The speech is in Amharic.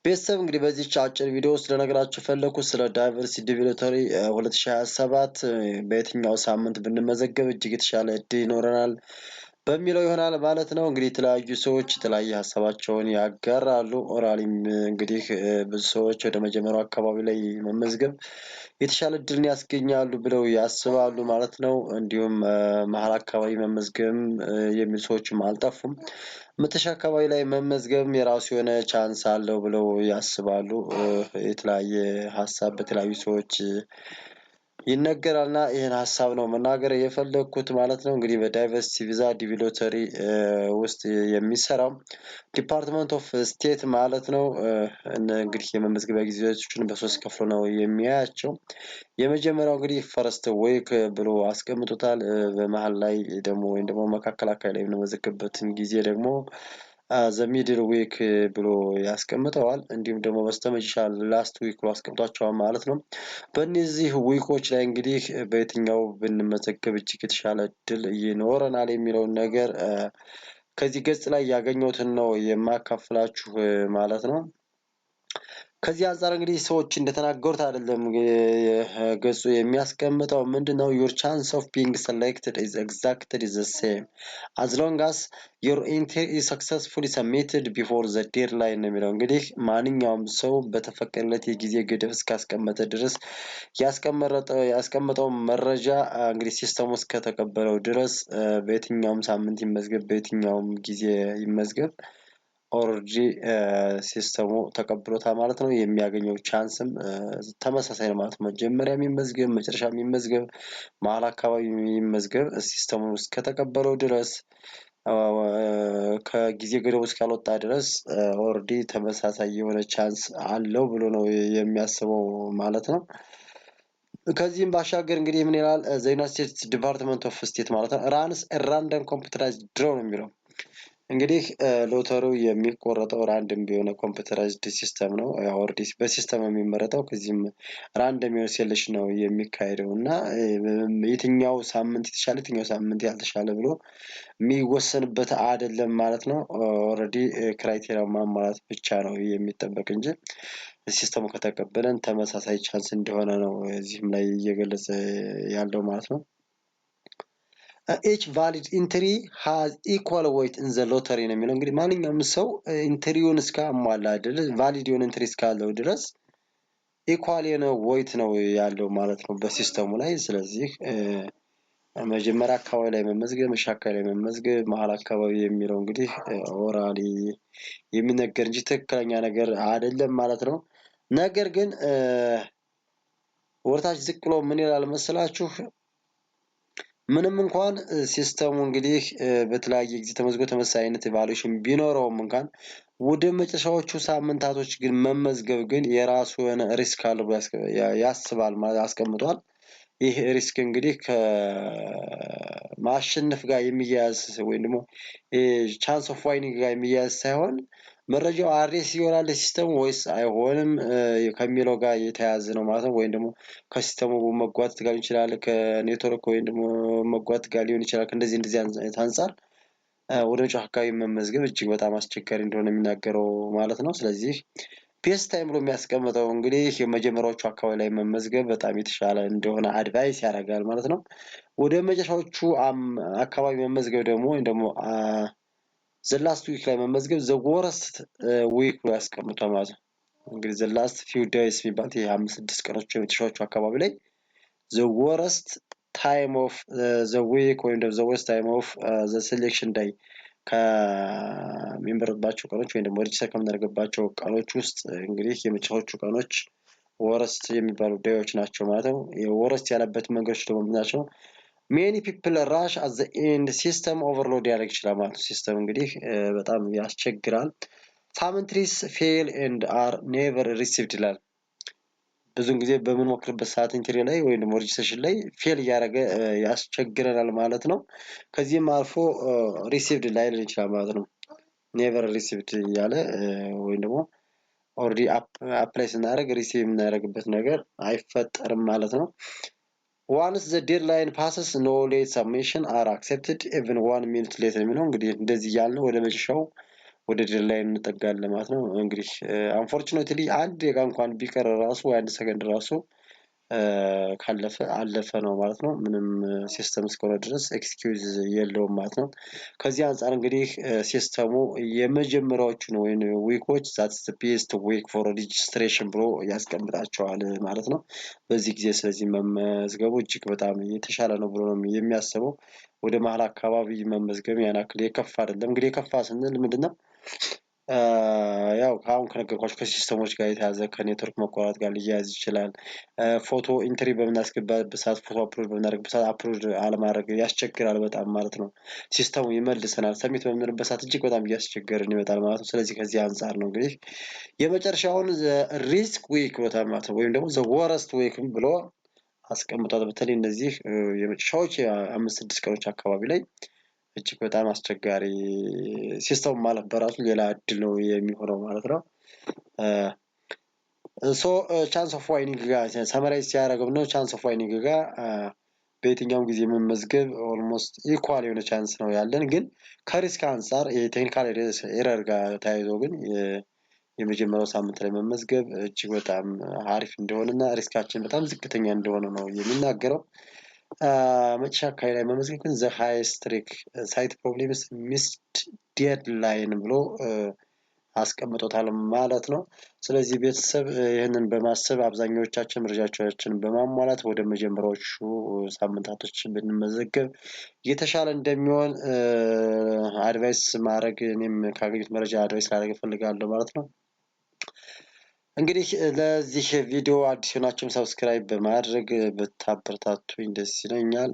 ቤተሰብ እንግዲህ በዚህ አጭር ቪዲዮ ውስጥ ለነገራችሁ ፈለኩት ስለ ዳይቨርሲቲ ዲቪሎተሪ 2027 በየትኛው ሳምንት ብንመዘገብ እጅግ የተሻለ እድል ይኖረናል በሚለው ይሆናል ማለት ነው። እንግዲህ የተለያዩ ሰዎች የተለያየ ሀሳባቸውን ያጋራሉ። ኦራሊም እንግዲህ ብዙ ሰዎች ወደ መጀመሪያው አካባቢ ላይ መመዝገብ የተሻለ እድልን ያስገኛሉ ብለው ያስባሉ ማለት ነው። እንዲሁም መሀል አካባቢ መመዝገብ የሚሉ ሰዎችም አልጠፉም። መጨረሻ አካባቢ ላይ መመዝገብም የራሱ የሆነ ቻንስ አለው ብለው ያስባሉ። የተለያየ ሀሳብ በተለያዩ ሰዎች ይነገራልና ይሄን ሀሳብ ነው መናገር የፈለኩት ማለት ነው። እንግዲህ በዳይቨርሲቲ ቪዛ ዲቪሎተሪ ውስጥ የሚሰራው ዲፓርትመንት ኦፍ ስቴት ማለት ነው። እንግዲህ የመመዝገቢያ ጊዜዎችን በሶስት ከፍሎ ነው የሚያያቸው። የመጀመሪያው እንግዲህ ፈርስት ዊክ ብሎ አስቀምጦታል። በመሃል ላይ ደግሞ ወይም ደግሞ መካከል አካባቢ ላይ የምንመዘገብበትን ጊዜ ደግሞ ዘ ሚድል ዊክ ብሎ ያስቀምጠዋል። እንዲሁም ደግሞ በስተመጨረሻ ላስት ዊክ ብሎ አስቀምጧቸዋል ማለት ነው። በእነዚህ ዊኮች ላይ እንግዲህ በየትኛው ብንመዘገብ እጅግ የተሻለ እድል ይኖረናል የሚለውን ነገር ከዚህ ገጽ ላይ ያገኘሁትን ነው የማካፍላችሁ ማለት ነው። ከዚህ አንፃር እንግዲህ ሰዎች እንደተናገሩት አይደለም ገጹ የሚያስቀምጠው ምንድነው? your chance of being selected is exactly the same as long as your entry is successfully submitted before the deadline ነው የሚለው። እንግዲህ ማንኛውም ሰው በተፈቀደለት የጊዜ ገደብ እስካስቀመጠ ድረስ ያስቀመጠው መረጃ እንግዲህ ሲስተሙ እስከተቀበለው ድረስ በየትኛውም ሳምንት ይመዝገብ በየትኛውም ጊዜ ይመዝገብ ኦልሬዲ ሲስተሙ ተቀብሎታል ማለት ነው። የሚያገኘው ቻንስም ተመሳሳይ ነው ማለት ነው። መጀመሪያ የሚመዝገብ መጨረሻ የሚመዝገብ መሀል አካባቢ የሚመዝገብ ሲስተሙ እስከተቀበለው ድረስ ከጊዜ ገደቡ እስካልወጣ ድረስ ኦልሬዲ ተመሳሳይ የሆነ ቻንስ አለው ብሎ ነው የሚያስበው ማለት ነው። ከዚህም ባሻገር እንግዲህ ምን ይላል? ዘ ዩናይትድ ስቴትስ ዲፓርትመንት ኦፍ ስቴት ማለት ነው ራንስ ራንደም ኮምፒውተራይዝድ ድሮው ነው የሚለው። እንግዲህ ሎተሪው የሚቆረጠው ራንደም ቢሆን ኮምፒውተራይዝድ ሲስተም ነው። ኦልሬዲ በሲስተም የሚመረጠው ከዚህም ራንደም የሆነ ሴሌክሽን ነው የሚካሄደው እና የትኛው ሳምንት የተሻለ የትኛው ሳምንት ያልተሻለ ብሎ የሚወሰንበት አይደለም ማለት ነው። ኦልሬዲ ክራይቴሪያ ማሟላት ብቻ ነው የሚጠበቅ እንጂ ሲስተሙ ከተቀበለን ተመሳሳይ ቻንስ እንደሆነ ነው እዚህም ላይ እየገለጸ ያለው ማለት ነው። each valid entry has equal weight in the lottery ነው የሚለው። እንግዲህ ማንኛውም ሰው ኢንትሪውን እስካሟላ ድረስ ቫሊድ የሆነ ኢንትሪ እስካለው ድረስ ኢኳል የሆነ ዌይት ነው ያለው ማለት ነው በሲስተሙ ላይ። ስለዚህ መጀመሪያ አካባቢ ላይ መመዝገብ መሻካል ላይ መመዝገብ መሀል አካባቢ የሚለው እንግዲህ ኦራሊ የሚነገር እንጂ ትክክለኛ ነገር አይደለም ማለት ነው። ነገር ግን ወርታች ዝቅ ብሎ ምን ይላል መሰላችሁ? ምንም እንኳን ሲስተሙ እንግዲህ በተለያየ ጊዜ ተመዝግቦ ተመሳሳይ አይነት ኢቫሉዌሽን ቢኖረውም እንኳን ወደ መጨረሻዎቹ ሳምንታቶች ግን መመዝገብ ግን የራሱ የሆነ ሪስክ አለው ያስባል ማለት አስቀምጧል። ይህ ሪስክ እንግዲህ ከማሸነፍ ጋር የሚያያዝ ወይም ደግሞ ቻንስ ኦፍ ዋይኒንግ ጋር የሚያያዝ ሳይሆን መረጃው አድሬስ ይሆናል ሲስተሙ ወይስ አይሆንም ከሚለው ጋር የተያያዘ ነው ማለት ነው። ወይም ደግሞ ከሲስተሙ መጓተት ጋር ሊሆን ይችላል ከኔትወርክ ወይም ደግሞ መጓተት ጋር ሊሆን ይችላል። እንደዚህ አንፃር ወደ ጫካ አካባቢ መመዝገብ እጅግ በጣም አስቸጋሪ እንደሆነ የሚናገረው ማለት ነው። ስለዚህ ቤስት ታይም ብሎ የሚያስቀምጠው እንግዲህ የመጀመሪያዎቹ አካባቢ ላይ መመዝገብ በጣም የተሻለ እንደሆነ አድቫይስ ያደርጋል ማለት ነው። ወደ መጨረሻዎቹ አካባቢ መመዝገብ ደግሞ ወይም ደግሞ ዘ ላስት ዊክ ላይ መመዝገብ ዘ ወረስት ዊክ ብሎ ያስቀምጠዋል ማለት ነው። እንግዲህ ዘ ላስት ፊው ዴይስ የሚባሉት ይሄ 5-6 ቀኖች የመጨረሻዎቹ አካባቢ ላይ ዘ ወረስት ታይም ኦፍ ዘ ዊክ ወይም ደግሞ ዘ ወረስት ታይም ኦፍ ዘ ሴሌክሽን ዳይ ከሚመረጥባቸው ቀኖች ወይም ደግሞ ሬጅስተር ከምናደርግባቸው ቀኖች ውስጥ እንግዲህ የመጨረሻዎቹ ቀኖች ወረስት የሚባሉ ዳዮች ናቸው ማለት ነው። የወረስት ያለበት መንገዶች ደግሞ ምን ናቸው? ሜኒ ፒፕል ራሽ አት ዘ ኤንድ ሲስተም ኦቨርሎድ ያደርግ ይችላል ማለት ነው። ሲስተም እንግዲህ በጣም ያስቸግራል። ሳም ኢንትሪስ ፌል ኤንድ አር ኔቨር ሪሲቭድ ይላል። ብዙን ጊዜ በምንሞክርበት ሰዓት ኢንትሪ ላይ ወይም ደግሞ ሬጅስትሬሽን ላይ ፌል እያደረገ ያስቸግረናል ማለት ነው። ከዚህም አልፎ ሪሲቭድ ላይል ይችላል ማለት ነው። ኔቨር ሪሲቭድ እያለ ወይም ደግሞ ኦልሬዲ አፕላይ ስናደርግ ሪሲቭ የምናደርግበት ነገር አይፈጠርም ማለት ነው። once the deadline passes no late submission are accepted even 1 minute late የሚለው እንግዲህ እንደዚህ ያልነው ወደ መጨረሻው ወደ ዴድላይን እንጠጋለን ማለት ነው። እንግዲህ አንፎርቹኔትሊ አንድ ደቂቃ እንኳን ቢቀር ራሱ ወይ 1 ሰከንድ ራሱ ካለፈ አለፈ ነው ማለት ነው። ምንም ሲስተም እስከሆነ ድረስ ኤክስኪውዝ የለውም ማለት ነው። ከዚህ አንፃር እንግዲህ ሲስተሙ የመጀመሪያዎቹን ወይም ዊኮች ዛትስ ዘ ቤስት ዊክ ፎር ሬጅስትሬሽን ብሎ ያስቀምጣቸዋል ማለት ነው። በዚህ ጊዜ ስለዚህ መመዝገቡ እጅግ በጣም የተሻለ ነው ብሎ ነው የሚያስበው። ወደ መሀል አካባቢ መመዝገብ ያን ያክል የከፋ አይደለም። እንግዲህ የከፋ ስንል ምንድነው? ያው አሁን ከነገርኳችሁ ከሲስተሞች ጋር የተያዘ ከኔትወርክ መቋረጥ ጋር ሊያያዝ ይችላል። ፎቶ ኢንትሪ በምናስገባበት ሰዓት ፎቶ አፕሎድ በምናደርግበት ሰዓት አፕሎድ አለማድረግ ያስቸግራል በጣም ማለት ነው። ሲስተሙ ይመልሰናል። ሰሚት በምንልበት ሰዓት እጅግ በጣም እያስቸገርን ይመጣል ማለት ነው። ስለዚህ ከዚህ አንፃር ነው እንግዲህ የመጨረሻውን ሪስክ ዊክ ብሎታል ማለት ነው። ወይም ደግሞ ዘ ወረስት ዊክም ብሎ አስቀምጧል። በተለይ እነዚህ የመጨረሻዎች 5-6 ቀኖች አካባቢ ላይ እጅግ በጣም አስቸጋሪ ሲስተም ማለት በራሱ ሌላ እድል ነው የሚሆነው ማለት ነው። ቻንስ ኦፍ ዋይኒንግ ጋር ሰመራይዝ ሲያደርገው ነው። ቻንስ ኦፍ ዋይኒንግ ጋር በየትኛውም ጊዜ መመዝገብ ኦልሞስት ኢኳል የሆነ ቻንስ ነው ያለን። ግን ከሪስክ አንፃር የቴክኒካል ኤረር ጋር ተያይዞ ግን የመጀመሪያው ሳምንት ላይ መመዝገብ እጅግ በጣም አሪፍ እንደሆነና ሪስካችን በጣም ዝቅተኛ እንደሆነ ነው የሚናገረው። መጨረሻ አካባቢ ላይ መመዝገብ ግን ዘ ሃይስት ሪስክ ሳይት ፕሮብሌምስ ሚስድ ዴድላይን ብሎ አስቀምጦታል ማለት ነው። ስለዚህ ቤተሰብ ይህንን በማሰብ አብዛኞቻችን መረጃዎቻችንን በማሟላት ወደ መጀመሪያዎቹ ሳምንታቶች ብንመዘገብ የተሻለ እንደሚሆን አድቫይስ ማድረግ እኔም ካገኙት መረጃ አድቫይስ ላደርግ እፈልጋለሁ ማለት ነው። እንግዲህ ለዚህ ቪዲዮ አዲስ የሆናችሁም ሰብስክራይብ በማድረግ ብታበረታቱኝ ደስ ይለኛል።